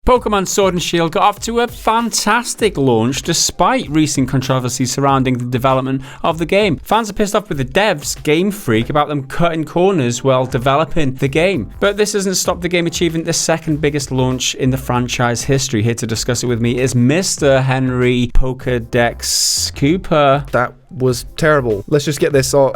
Pokémon Sword and Shield got off to a fantastic launch despite recent controversy surrounding the development of the game. Fans are pissed off with the devs, Game Freak, about them cutting corners while developing the game. But this hasn't stopped the game achieving the second biggest launch in the franchise history. Here to discuss it with me is Mr. Henry Pokedex Cooper. That was terrible. Let's just get this off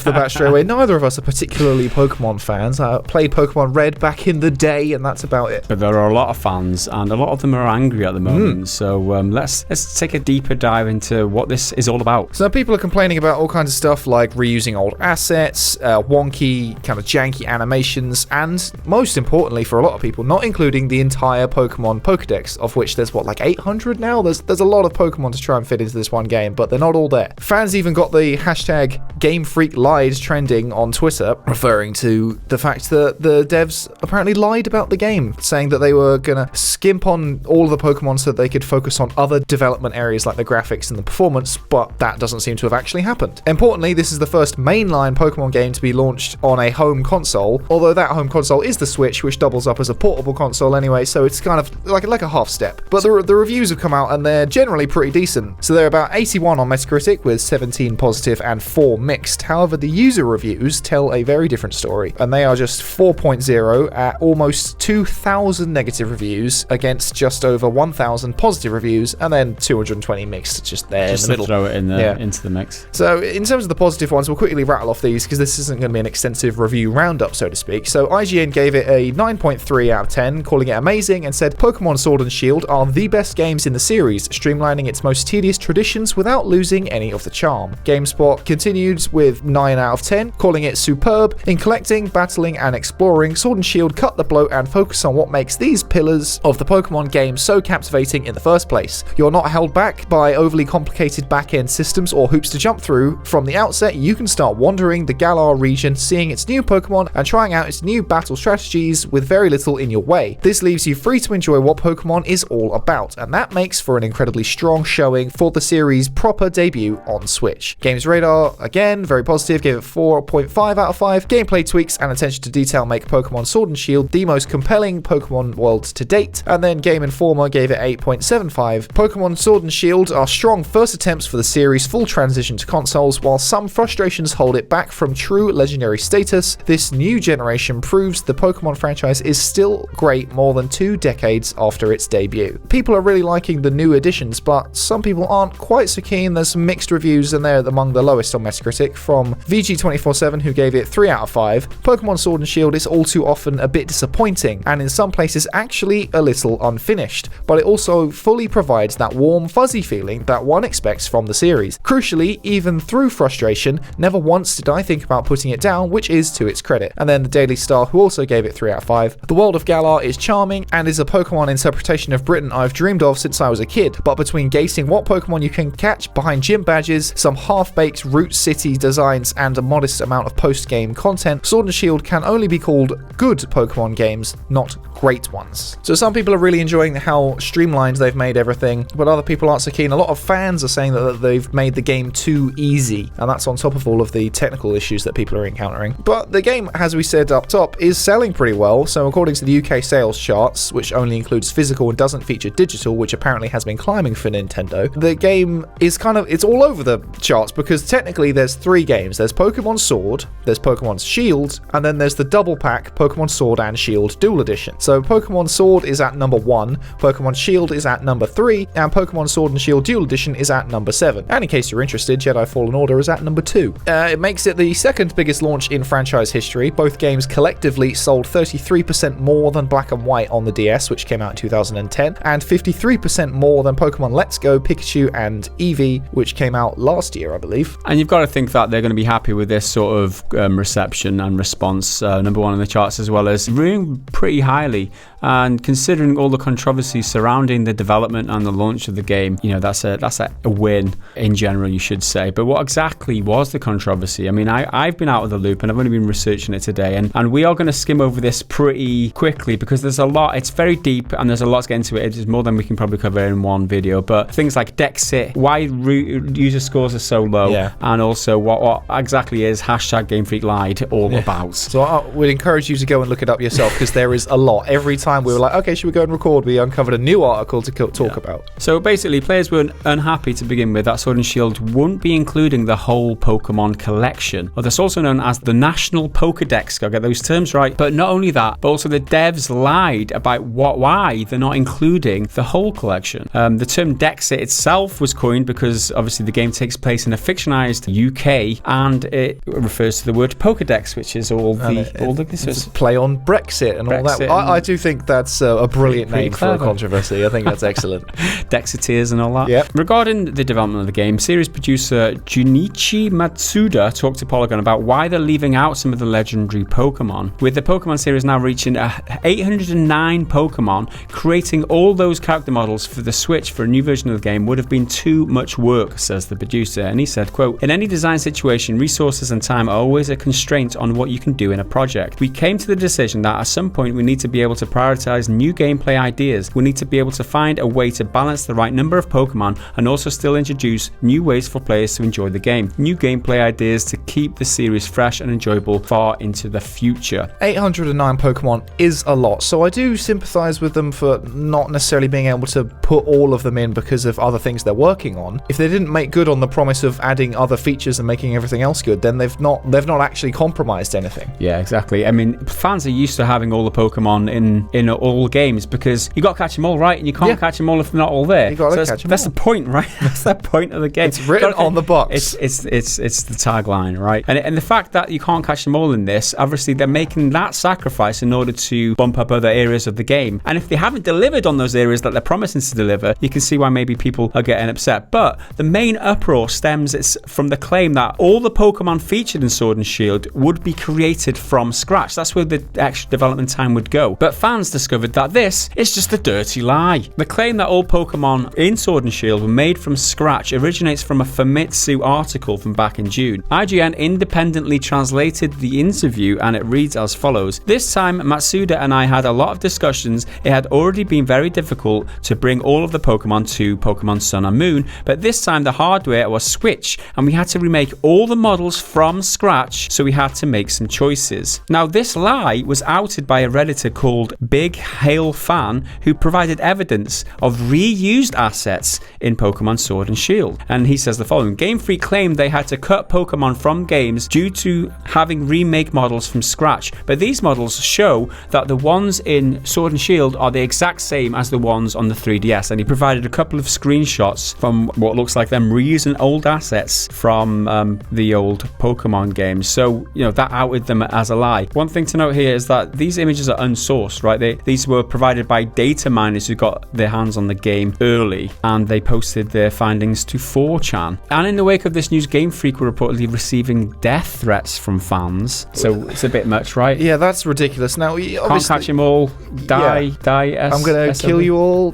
the bat straight away. Neither of us are particularly Pokemon fans. I played Pokemon Red back in the day, and that's about it. But there are a lot of fans, and a lot of them are angry at the moment. So let's take a deeper dive into what this is all about. So people are complaining about all kinds of stuff like reusing old assets, wonky, kind of janky animations, and most importantly for a lot of people, not including the entire Pokemon Pokedex, of which there's like 800 now? There's a lot of Pokemon to try and fit into this one game, but they're not all there. Fans even got the hashtag GameFreakLied trending on Twitter, referring to the fact that the devs apparently lied about the game, saying that they were going to skimp on all of the Pokemon so that they could focus on other development areas like the graphics and the performance, but that doesn't seem to have actually happened. Importantly, this is the first mainline Pokemon game to be launched on a home console, although that home console is the Switch, which doubles up as a portable console anyway, so it's kind of like a half step. But the reviews have come out and they're generally pretty decent. So they're about 81 on Metacritic with 17 positive and 4 mixed. However, the user reviews tell a very different story, and they are just 4.0 at almost 2,000 negative reviews against just over 1,000 positive reviews, and then 220 mixed just there just in the middle. Throw it into the mix. So in terms of the positive ones, we'll quickly rattle off these because this isn't going to be an extensive review roundup, so to speak. So IGN gave it a 9.3 out of 10, calling it amazing, and said Pokemon Sword and Shield are the best games in the series, streamlining its most tedious traditions without losing any of the charm. GameSpot continued with 9 out of 10, calling it superb. In collecting, battling, and exploring, Sword and Shield cut the bloat and focus on what makes these pillars of the Pokemon game so captivating in the first place. You're not held back by overly complicated back-end systems or hoops to jump through. From the outset, you can start wandering the Galar region, seeing its new Pokemon and trying out its new battle strategies with very little in your way. This leaves you free to enjoy what Pokemon is all about, and that makes for an incredibly strong showing for the series' proper debut on Switch. Games Radar, again, very positive, gave it 4.5 out of 5. Gameplay tweaks and attention to detail make Pokemon Sword and Shield the most compelling Pokemon world to date. And then Game Informer gave it 8.75. Pokemon Sword and Shield are strong first attempts for the series' full transition to consoles, while some frustrations hold it back from true legendary status. This new generation proves the Pokemon franchise is still great more than 2 decades after its debut. People are really liking the new additions, but some people aren't quite so keen. There's some mixed reviews, and they're among the lowest on Metacritic, from VG247, who gave it 3 out of 5. Pokemon Sword and Shield is all too often a bit disappointing, and in some places actually a little unfinished, but it also fully provides that warm, fuzzy feeling that one expects from the series. Crucially, even through frustration, never once did I think about putting it down, which is to its credit. And then the Daily Star, who also gave it 3 out of 5. The world of Galar is charming and is a Pokemon interpretation of Britain I've dreamed of since I was a kid, but between gauging what Pokemon you can catch behind gym badges, some half-baked route city designs, and a modest amount of post-game content, Sword and Shield can only be called good Pokemon games, not great ones. So some people are really enjoying how streamlined they've made everything, but other people aren't so keen. A lot of fans are saying that they've made the game too easy, and that's on top of all of the technical issues that people are encountering. But the game, as we said up top, is selling pretty well. So according to the UK sales charts, which only includes physical and doesn't feature digital, which apparently has been climbing for Nintendo, the game is it's all over the charts, because technically there's 3 games. There's Pokemon Sword, there's Pokemon Shield, and then there's the double pack Pokemon Sword and Shield Dual Edition. So Pokemon Sword is at number 1, Pokemon Shield is at number 3, and Pokemon Sword and Shield Dual Edition is at number 7. And in case you're interested, Jedi Fallen Order is at number 2. It makes it the second biggest launch in franchise history. Both games collectively sold 33% more than Black and White on the DS, which came out in 2010, and 53% more than Pokemon Let's Go, Pikachu, and Eevee, which came out last year, I believe. And you've got to think that they're going to be happy with this sort of reception and response. Number 1 in the charts, as well as reviewing pretty highly. And considering all the controversy surrounding the development and the launch of the game, that's a win in general, you should say. But what exactly was the controversy? I mean, I've been out of the loop and I've only been researching it today, and we are going to skim over this pretty quickly because there's a lot. It's very deep and there's a lot to get into it. It's more than we can probably cover in one video. But things like Dexit, why user scores are so low, and also what exactly is hashtag GameFreakLied all about. So I would encourage you to go and look it up yourself, because there is a lot. Every time time we were like, okay, should we go and record? We uncovered a new article to talk about. So basically, players were unhappy to begin with that Sword and Shield wouldn't be including the whole Pokemon collection, or that's also known as the National Pokedex. Gotta get those terms right. But not only that, but also the devs lied about why they're not including the whole collection. The term Dex itself was coined because obviously the game takes place in a fictionalized UK, and it refers to the word Pokedex, which is all the play on Brexit and all that. I do think that's a brilliant name for a controversy. I think that's excellent. Dexiteers and all that. Yep. Regarding the development of the game, series producer Junichi Matsuda talked to Polygon about why they're leaving out some of the legendary Pokemon. With the Pokemon series now reaching 809 Pokemon, creating all those character models for the Switch for a new version of the game would have been too much work, says the producer. And he said, quote, "In any design situation, resources and time are always a constraint on what you can do in a project. We came to the decision that at some point we need to be able to prioritize new gameplay ideas. We need to be able to find a way to balance the right number of Pokemon and also still introduce new ways for players to enjoy the game. New gameplay ideas to keep the series fresh and enjoyable far into the future." 809 Pokemon is a lot, so I do sympathize with them for not necessarily being able to put all of them in because of other things they're working on. If they didn't make good on the promise of adding other features and making everything else good, then they've not actually compromised anything. Yeah, exactly. I mean, fans are used to having all the Pokemon in all games because you got to catch them all, right? And you can't catch them all if they're not all there. You got to catch them. That's the point, right? That's the point of the game. It's written on the box. It's the tagline, right? And the fact that you can't catch them all in this, obviously they're making that sacrifice in order to bump up other areas of the game. And if they haven't delivered on those areas that they're promising to deliver, you can see why maybe people are getting upset. But the main uproar stems from the claim that all the Pokemon featured in Sword and Shield would be created from scratch. That's where the extra development time would go. But fans discovered that this is just a dirty lie. The claim that all Pokemon in Sword and Shield were made from scratch originates from a Famitsu article from back in June. IGN independently translated the interview and it reads as follows. "This time, Matsuda and I had a lot of discussions. It had already been very difficult to bring all of the Pokemon to Pokemon Sun and Moon, but this time the hardware was Switch and we had to remake all the models from scratch, so we had to make some choices." Now, this lie was outed by a Redditor called Big Hail Fan, who provided evidence of reused assets in Pokemon Sword and Shield. And he says the following: Game Freak claimed they had to cut Pokemon from games due to having remake models from scratch, but these models show that the ones in Sword and Shield are the exact same as the ones on the 3DS. And he provided a couple of screenshots from what looks like them reusing old assets from the old Pokemon games. So, that outed them as a lie. One thing to note here is that these images are unsourced, right? These were provided by data miners who got their hands on the game early, and they posted their findings to 4chan. And in the wake of this news, Game Freak were reportedly receiving death threats from fans. So it's a bit much, right? Yeah, that's ridiculous. Now, can't catch them all. Die. I'm going to kill you all.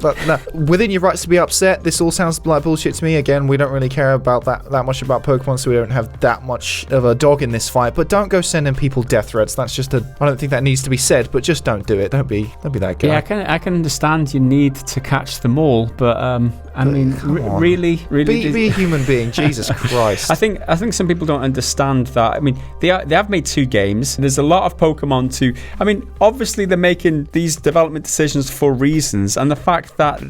Within your rights to be upset. This all sounds like bullshit to me. Again, we don't really care about that much about Pokemon, so we don't have that much of a dog in this fight. But don't go sending people death threats. That's just I don't think that needs to be said. But just don't do it. Don't be that guy. Yeah, I can understand you need to catch them all, but I mean, really, be a human being. Jesus Christ. I think some people don't understand that. I mean, they have made 2 games. There's a lot of Pokemon to. I mean, obviously they're making these development decisions for reasons, and the fact that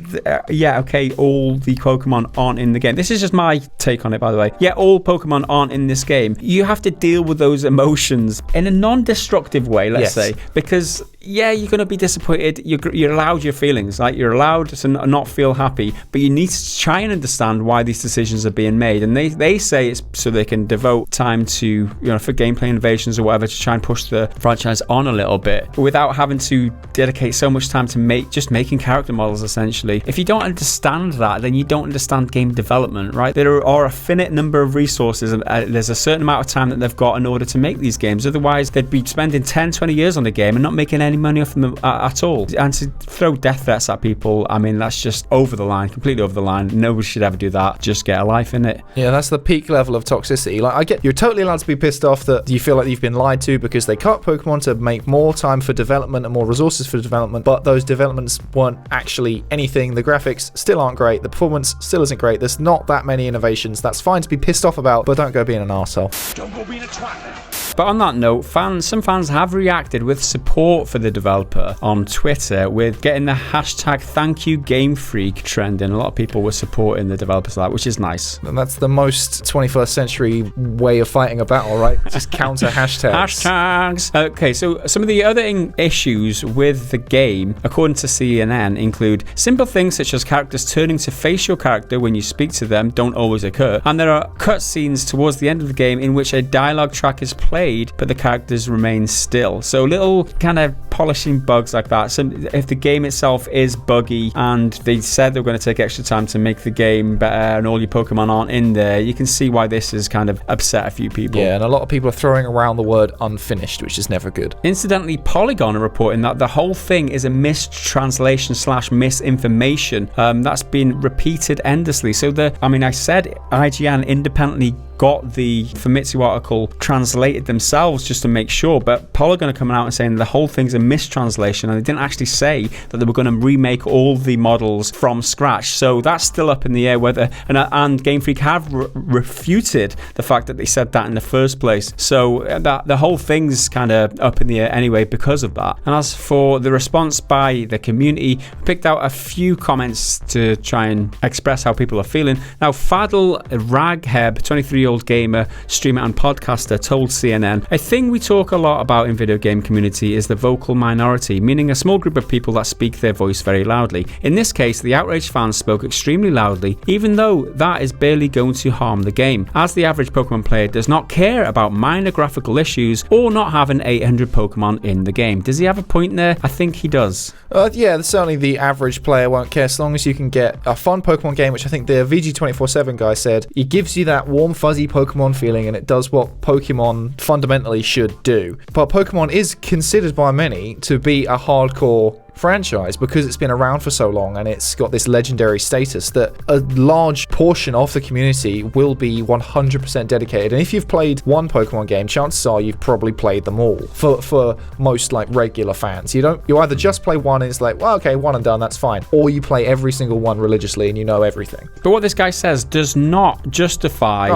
all the Pokemon aren't in the game. This is just my take on it, by the way. Yeah, all Pokemon aren't in this game. You have to deal with those emotions in a non-destructive way, let's say, because you're going to be disappointed. You're allowed your feelings. Like, you're allowed to not feel happy, but you need to try and understand why these decisions are being made. And they say it's so they can devote time to, for gameplay innovations or whatever, to try and push the franchise on a little bit without having to dedicate so much time to making character models, essentially. If you don't understand that, then you don't understand game development, right? There are a finite number of resources, and there's a certain amount of time that they've got in order to make these games. Otherwise, they'd be spending 10, 20 years on the game and not making any money off them at all. And to throw death threats at people, I mean, that's just over the line, completely over the line. Nobody should ever do that. Just get a life in it. Yeah, that's the peak level of toxicity. Like, I get you're totally allowed to be pissed off that you feel like you've been lied to because they cut Pokemon to make more time for development and more resources for development, but those developments weren't actually anything. The graphics still aren't great. The performance still isn't great. There's not that many innovations. That's fine to be pissed off about, but don't go being an arsehole. Don't go being a twat now. But on that note, some fans have reacted with support for the developer on Twitter with getting the hashtag #ThankYouGameFreak trending. A lot of people were supporting the developers for that, which is nice. And that's the most 21st century way of fighting a battle, right? Just counter hashtags. Hashtags. Okay, so some of the other issues with the game, according to CNN, include simple things such as characters turning to face your character when you speak to them don't always occur, and there are cutscenes towards the end of the game in which a dialogue track is played but the characters remain still. So little kind of polishing bugs like that. So if the game itself is buggy and they said they're going to take extra time to make the game better and all your Pokemon aren't in there, you can see why this has kind of upset a few people. Yeah, and a lot of people are throwing around the word unfinished, which is never good. Incidentally, Polygon are reporting that the whole thing is a mistranslation / misinformation that's been repeated endlessly. So I said IGN independently got the Famitsu article translated themselves just to make sure, but Polygon are coming out and saying the whole thing's a mistranslation, and they didn't actually say that they were going to remake all the models from scratch. So that's still up in the air whether, and Game Freak have refuted the fact that they said that in the first place. So that the whole thing's kind of up in the air anyway because of that. And as for the response by the community, I picked out a few comments to try and express how people are feeling. Now, Fadl Ragheb, 23-year-old gamer, streamer and podcaster, told CNN, "A thing we talk a lot about in video game community is the vocal minority, meaning a small group of people that speak their voice very loudly. In this case, the outraged fans spoke extremely loudly, even though that is barely going to harm the game, as the average Pokemon player does not care about minor graphical issues or not having 800 Pokemon in the game." Does he have a point there? I think he does. Yeah, certainly the average player won't care so long as you can get a fun Pokemon game, which I think the VG247 guy said, it gives you that warm, fuzzy Pokemon feeling, and it does what Pokemon fundamentally should do. But Pokemon is considered by many to be a hardcore franchise because it's been around for so long and it's got this legendary status that a large portion of the community will be 100% dedicated. And if you've played one Pokemon game, chances are you've probably played them all. For most like regular fans, you either just play one and it's like, well, okay, one and done, that's fine, or you play every single one religiously and you know everything. But what this guy says does not justify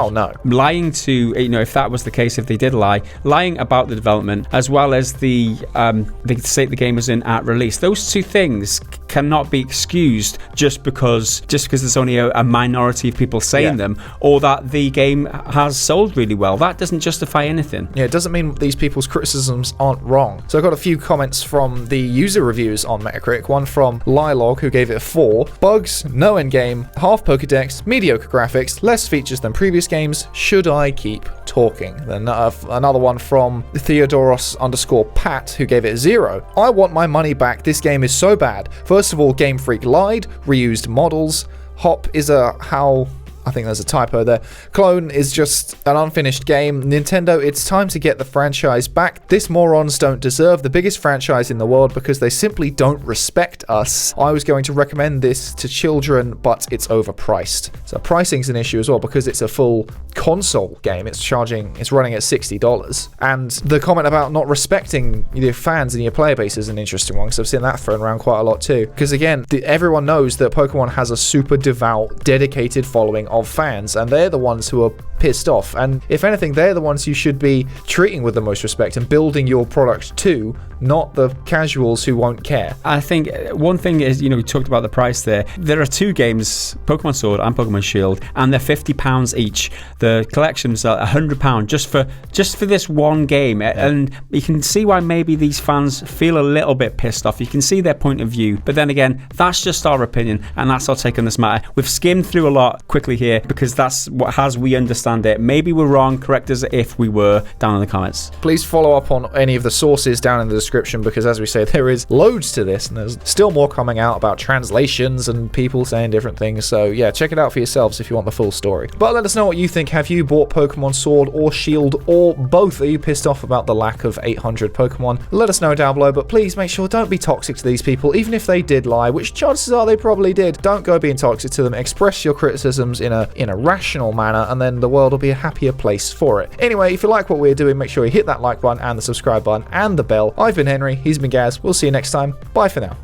lying to, if that was the case, if they did lying about the development as well as the state the game was in at release. Those two things cannot be excused just because there's only a minority of people saying them, or that the game has sold really well. That doesn't justify anything. Yeah, it doesn't mean these people's criticisms aren't wrong. So I got a few comments from the user reviews on Metacritic. One from Lylog, who gave it a 4. Bugs, no endgame, half Pokedex, mediocre graphics, less features than previous games. Should I keep talking? Then another one from Theodoros_Pat, who gave it a 0. I want my money back. This game is so bad. First of all, Game Freak lied, reused models. Hop is I think there's a typo there. Clone is just an unfinished game. Nintendo, it's time to get the franchise back. This morons don't deserve the biggest franchise in the world because they simply don't respect us. I was going to recommend this to children, but it's overpriced. So pricing's an issue as well because it's a full console game. It's running at $60. And the comment about not respecting your fans and your player base is an interesting one because I've seen that thrown around quite a lot too. Because again, everyone knows that Pokemon has a super devout, dedicated following of fans, and they're the ones who are pissed off, and if anything, they're the ones you should be treating with the most respect and building your product to, not the casuals who won't care. I think one thing is, we talked about the price there. There are two games, Pokemon Sword and Pokemon Shield, and they're £50 each. The collections are £100 just for this one game, and you can see why maybe these fans feel a little bit pissed off. You can see their point of view, but then again, that's just our opinion, and that's our take on this matter. We've skimmed through a lot quickly here because that's as we understand it. Maybe we're wrong. Correct us if we were down in the comments. Please follow up on any of the sources down in the description because, as we say, there is loads to this and there's still more coming out about translations and people saying different things. So yeah, check it out for yourselves if you want the full story. But let us know what you think. Have you bought Pokemon Sword or Shield or both? Are you pissed off about the lack of 800 Pokemon? Let us know down below, but please make sure don't be toxic to these people, even if they did lie, which chances are they probably did. Don't go being toxic to them. Express your criticisms in a rational manner, and then the world will be a happier place for it. Anyway, if you like what we're doing, make sure you hit that like button and the subscribe button and the bell. I've been Henry, he's been Gaz. We'll see you next time. Bye for now.